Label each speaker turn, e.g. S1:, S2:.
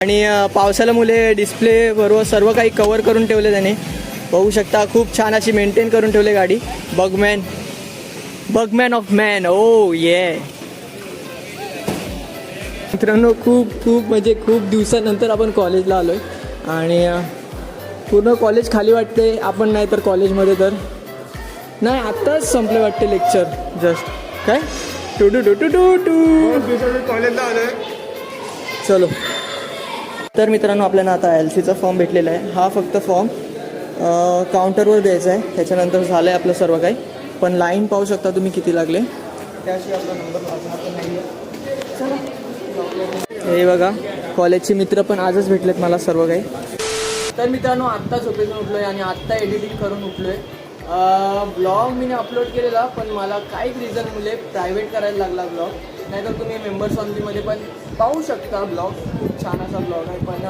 S1: आणि पावसाला मुले डिस्प्ले बरोबर सर्व काही कवर करून ठेवले त्याने. बघू शकता खूप छान अशी मेंटेन करून ठेवले गाडी. बगमॅन ऑफ मॅन. ओ ये मित्रांनो, खूप म्हणजे खूप दिवसानंतर आपण कॉलेजला आलो आहे आणि पूर्ण कॉलेज खाली वाटते. आपण नाही तर कॉलेजमध्ये तर नाही, आत्ताच संपले वाटते लेक्चर जस्ट. काय टू
S2: कॉलेजला आलोय.
S1: चलो. तर मित्रांनो, आपल्याला आता LCचा फॉर्म भेटलेला आहे. हा फक्त फॉर्म काउंटरवर द्यायचा आहे. त्याच्यानंतर झालं आहे आपलं सर्व काही. पण लाईन पाहू शकता तुम्ही किती लागले. त्याशिवाय आपला नंबर लागणार पण नाही आहे. चला. हे बघा, कॉलेजचे मित्र पण आजच भेटलेत मला सर्व काही. तर मित्रांनो, आत्ता झोपेतून उठलो आहे आणि आत्ता एडिटिंग करून उठलो आहे. ब्लॉग मी अपलोड केलेला, पण मला काही रिझनमुळे प्रायव्हेट करायला लागला ब्लॉग. नाहीतर तुम्ही मेंबर्स ऑनलीमध्ये पण पाहू शकता ब्लॉग. खूप छान असा ब्लॉग आहे. पण